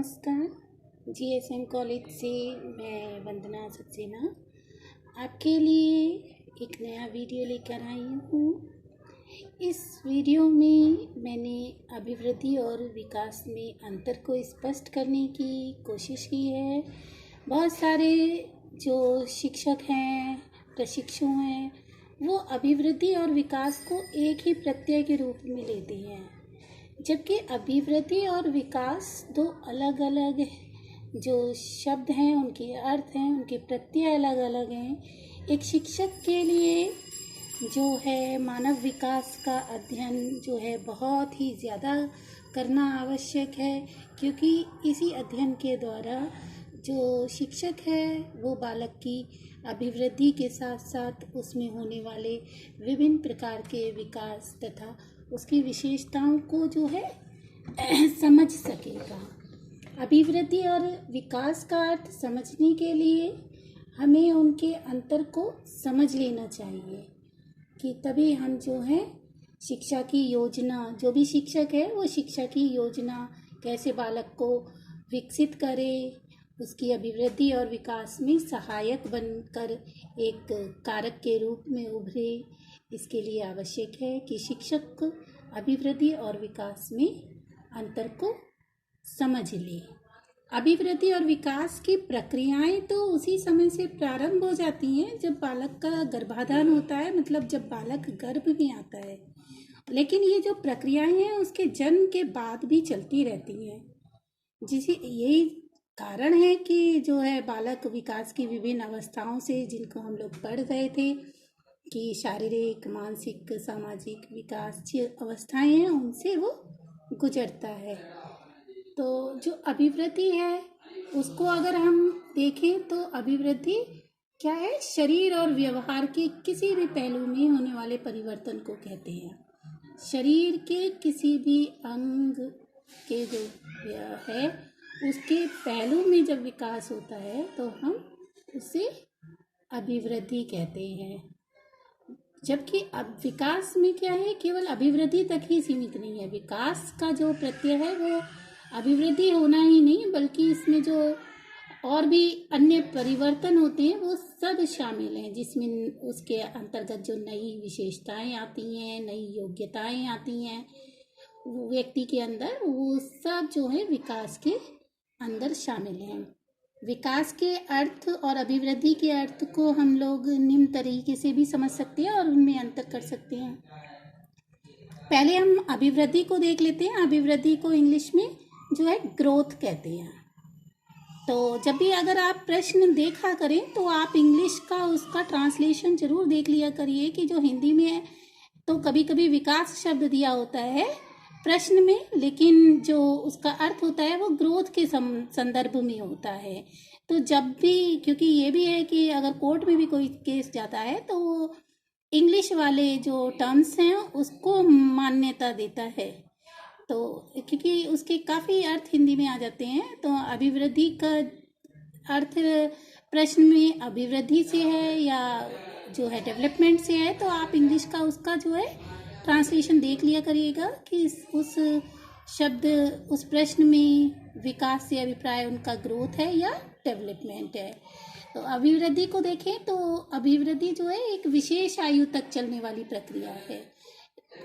नमस्कार। GSM college से मैं वंदना सक्सेना आपके लिए एक नया वीडियो लेकर आई हूँ। इस वीडियो में मैंने अभिवृद्धि और विकास में अंतर को स्पष्ट करने की कोशिश की है। बहुत सारे जो शिक्षक हैं, प्रशिक्षु हैं, वो अभिवृद्धि और विकास को एक ही प्रत्यय के रूप में लेते हैं, जबकि अभिवृद्धि और विकास दो अलग अलग जो शब्द हैं, उनके अर्थ हैं, उनके प्रत्यय अलग अलग हैं। एक शिक्षक के लिए जो है मानव विकास का अध्ययन जो है बहुत ही ज़्यादा करना आवश्यक है, क्योंकि इसी अध्ययन के द्वारा जो शिक्षक है वो बालक की अभिवृद्धि के साथ साथ उसमें होने वाले विभिन्न प्रकार के विकास तथा उसकी विशेषताओं को जो है समझ सकेगा। अभिवृद्धि और विकास का अर्थ समझने के लिए हमें उनके अंतर को समझ लेना चाहिए, कि तभी हम जो है शिक्षा की योजना, जो भी शिक्षक है वो शिक्षा की योजना कैसे बालक को विकसित करे, उसकी अभिवृद्धि और विकास में सहायक बनकर एक कारक के रूप में उभरे। इसके लिए आवश्यक है कि शिक्षक अभिवृद्धि और विकास में अंतर को समझ ले। अभिवृद्धि और विकास की प्रक्रियाएं तो उसी समय से प्रारंभ हो जाती हैं जब बालक का गर्भाधान होता है, मतलब जब बालक गर्भ में आता है। लेकिन ये जो प्रक्रियाएं हैं उसके जन्म के बाद भी चलती रहती हैं। यही कारण है कि जो है बालक विकास की विभिन्न अवस्थाओं से, जिनको हम लोग पढ़ रहे थे कि शारीरिक, मानसिक, सामाजिक विकास जो अवस्थाएं हैं उनसे वो गुजरता है। तो जो अभिवृद्धि है उसको अगर हम देखें तो अभिवृद्धि क्या है, शरीर और व्यवहार के किसी भी पहलू में होने वाले परिवर्तन को कहते हैं। शरीर के किसी भी अंग के जो है उसके पहलू में जब विकास होता है तो हम उसे अभिवृद्धि कहते हैं। जबकि अब विकास में क्या है, केवल अभिवृद्धि तक ही सीमित नहीं है। विकास का जो प्रत्यय है वो अभिवृद्धि होना ही नहीं, बल्कि इसमें जो और भी अन्य परिवर्तन होते हैं वो सब शामिल हैं, जिसमें उसके अंतर्गत जो नई विशेषताएं आती हैं, नई योग्यताएं आती हैं व्यक्ति के अंदर, वो सब जो है विकास के अंदर शामिल हैं। विकास के अर्थ और अभिवृद्धि के अर्थ को हम लोग निम्न तरीके से भी समझ सकते हैं और उनमें अंतर कर सकते हैं। पहले हम अभिवृद्धि को देख लेते हैं। अभिवृद्धि को इंग्लिश में जो है ग्रोथ कहते हैं। तो जब भी अगर आप प्रश्न देखा करें तो आप इंग्लिश का उसका ट्रांसलेशन जरूर देख लिया करिए, कि जो हिंदी में है तो कभी कभी विकास शब्द दिया होता है प्रश्न में, लेकिन जो उसका अर्थ होता है वो ग्रोथ के संदर्भ में होता है। तो जब भी, क्योंकि ये भी है कि अगर कोर्ट में भी कोई केस जाता है तो वो इंग्लिश वाले जो टर्म्स हैं उसको मान्यता देता है, तो क्योंकि उसके काफ़ी अर्थ हिंदी में आ जाते हैं। तो अभिवृद्धि का अर्थ प्रश्न में अभिवृद्धि से है या जो है डेवलपमेंट से है, तो आप इंग्लिश का उसका जो है ट्रांसलेशन देख लिया करिएगा कि उस शब्द, उस प्रश्न में विकास से अभिप्राय उनका ग्रोथ है या डेवलपमेंट है। तो अभिवृद्धि को देखें तो अभिवृद्धि जो है एक विशेष आयु तक चलने वाली प्रक्रिया है।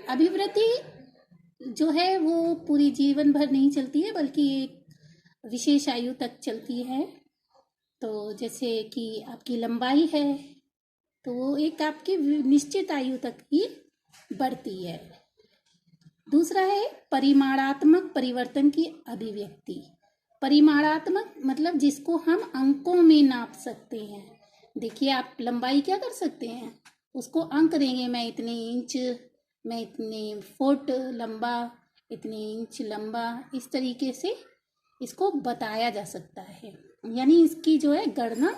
अभिवृद्धि जो है वो पूरी जीवन भर नहीं चलती है, बल्कि एक विशेष आयु तक चलती है। तो जैसे कि आपकी लंबाई है तो वो एक आपकी निश्चित आयु तक ही बढ़ती है। दूसरा है परिमाणात्मक परिवर्तन की अभिव्यक्ति। परिमाणात्मक मतलब जिसको हम अंकों में नाप सकते हैं। देखिए, आप लंबाई क्या कर सकते हैं, उसको अंक देंगे, मैं इतने इंच, मैं इतने फुट लंबा, इतने इंच लंबा, इस तरीके से इसको बताया जा सकता है, यानी इसकी जो है गणना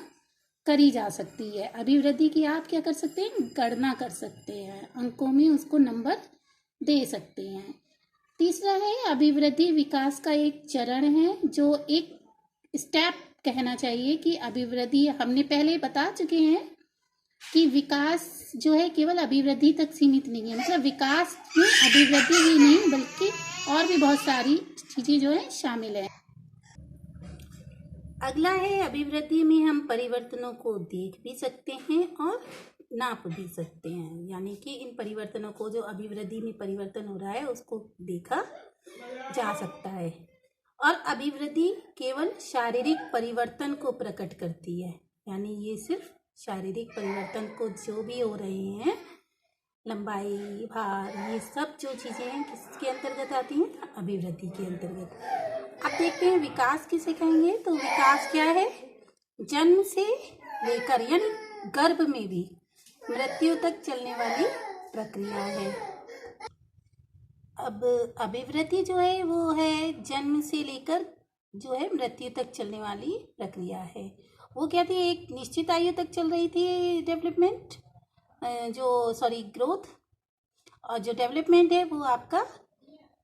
करी जा सकती है। अभिवृद्धि की आप क्या कर सकते हैं, गणना कर सकते हैं, अंकों में उसको नंबर दे सकते हैं। तीसरा है अभिवृद्धि विकास का एक चरण है, जो एक स्टेप कहना चाहिए कि अभिवृद्धि, हमने पहले बता चुके हैं कि विकास जो है केवल अभिवृद्धि तक सीमित नहीं है, मतलब विकास में अभिवृद्धि ही नहीं बल्कि और भी बहुत सारी चीज़ें जो है शामिल है। अगला है, अभिवृद्धि में हम परिवर्तनों को देख भी सकते हैं और नाप भी सकते हैं। यानी कि इन परिवर्तनों को, जो अभिवृद्धि में परिवर्तन हो रहा है, उसको देखा जा सकता है। और अभिवृद्धि केवल शारीरिक परिवर्तन को प्रकट करती है। यानी ये सिर्फ शारीरिक परिवर्तन को, जो भी हो रहे हैं, लंबाई, भार, ये सब जो चीज़ें हैं किसके अंतर्गत आती हैं? अभिवृद्धि के अंतर्गत। अब देखते हैं विकास किसे कहेंगे। तो विकास क्या है? जन्म से लेकर यानी गर्भ में भी मृत्यु तक चलने वाली प्रक्रिया है। अब अभिवृद्धि जो है वो है जन्म से लेकर जो है मृत्यु तक चलने वाली प्रक्रिया है। वो क्या थी? एक निश्चित आयु तक चल रही थी डेवलपमेंट, ग्रोथ। और जो डेवलपमेंट है वो आपका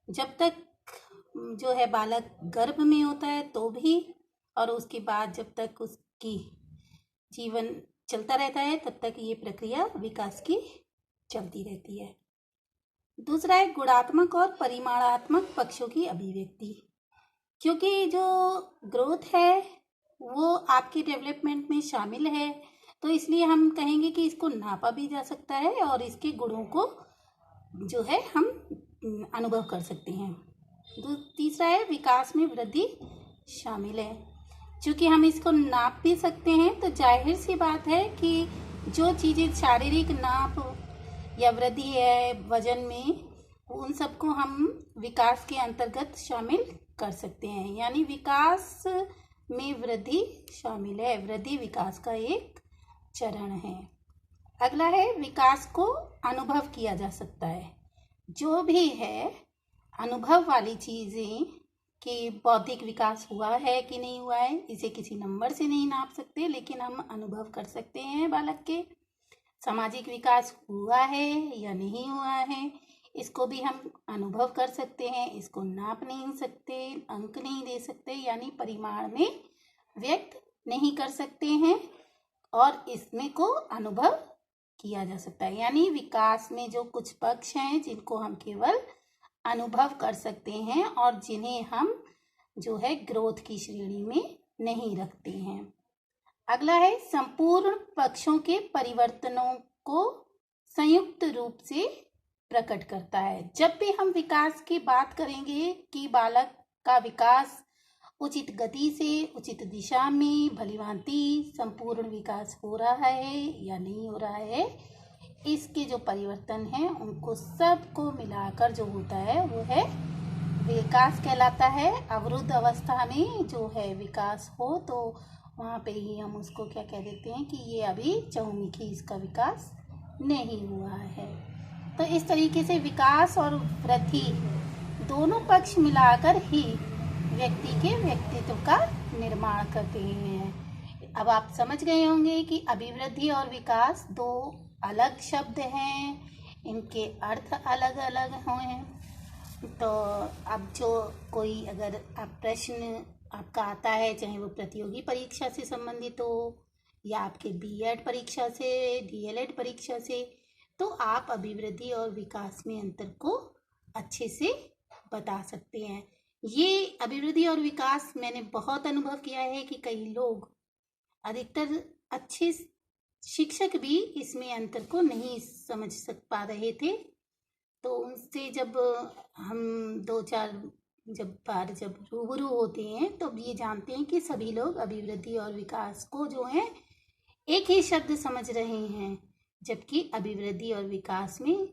जब तक जो है बालक गर्भ में होता है तो भी, और उसके बाद जब तक उसकी जीवन चलता रहता है तब तक ये प्रक्रिया विकास की चलती रहती है। दूसरा है गुणात्मक और परिमाणात्मक पक्षों की अभिव्यक्ति। क्योंकि जो ग्रोथ है वो आपके डेवलपमेंट में शामिल है, तो इसलिए हम कहेंगे कि इसको नापा भी जा सकता है और इसके गुणों को जो है हम अनुभव कर सकते हैं। तीसरा है विकास में वृद्धि शामिल है। चूँकि हम इसको नाप भी सकते हैं तो जाहिर सी बात है कि जो चीज़ें शारीरिक नाप या वृद्धि है वजन में, उन सबको हम विकास के अंतर्गत शामिल कर सकते हैं। यानी विकास में वृद्धि शामिल है। वृद्धि विकास का एक चरण है। अगला है विकास को अनुभव किया जा सकता है। जो भी है अनुभव वाली चीज़ें कि बौद्धिक विकास हुआ है कि नहीं हुआ है, इसे किसी नंबर से नहीं नाप सकते, लेकिन हम अनुभव कर सकते हैं बालक के। सामाजिक विकास हुआ है या नहीं हुआ है, इसको भी हम अनुभव कर सकते हैं। इसको नाप नहीं सकते, अंक नहीं दे सकते, यानी परिमाण में व्यक्त नहीं कर सकते हैं, और इसमें को अनुभव किया जा सकता है। यानी विकास में जो कुछ पक्ष हैं जिनको हम केवल अनुभव कर सकते हैं और जिन्हें हम जो है ग्रोथ की श्रेणी में नहीं रखते हैं। अगला है संपूर्ण पक्षों के परिवर्तनों को संयुक्त रूप से प्रकट करता है। जब भी हम विकास की बात करेंगे कि बालक का विकास उचित गति से, उचित दिशा में, भलीभांति संपूर्ण विकास हो रहा है या नहीं हो रहा है, इसके जो परिवर्तन हैं उनको सबको मिलाकर जो होता है वो है विकास कहलाता है। अवरुद्ध अवस्था में जो है विकास हो तो वहाँ पे ही हम उसको क्या कह देते हैं कि ये अभी चहुमुखी, इसका विकास नहीं हुआ है। तो इस तरीके से विकास और वृद्धि दोनों पक्ष मिलाकर ही व्यक्ति के व्यक्तित्व का निर्माण करते हैं। अब आप समझ गए होंगे कि अभिवृद्धि और विकास दो अलग शब्द हैं, इनके अर्थ अलग अलग हैं। तो अब जो कोई अगर आप प्रश्न आपका आता है, चाहे वो प्रतियोगी परीक्षा से संबंधित हो या आपके बीएड परीक्षा से, डीएलएड परीक्षा से, तो आप अभिवृद्धि और विकास में अंतर को अच्छे से बता सकते हैं। ये अभिवृद्धि और विकास मैंने बहुत अनुभव किया है कि कई लोग, अधिकतर अच्छे शिक्षक भी इसमें अंतर को नहीं समझ पा रहे थे। तो उनसे जब हम दो चार जब रूबरू होते हैं तो ये जानते हैं कि सभी लोग अभिवृद्धि और विकास को जो है एक ही शब्द समझ रहे हैं, जबकि अभिवृद्धि और विकास में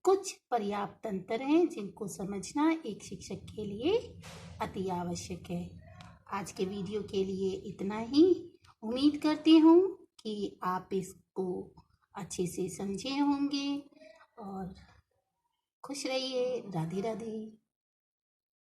कुछ पर्याप्त अंतर हैं जिनको समझना एक शिक्षक के लिए अति आवश्यक है। आज के वीडियो के लिए इतना ही। उम्मीद करती हूँ कि आप इसको अच्छे से समझे होंगे और खुश रहिए। राधे राधे।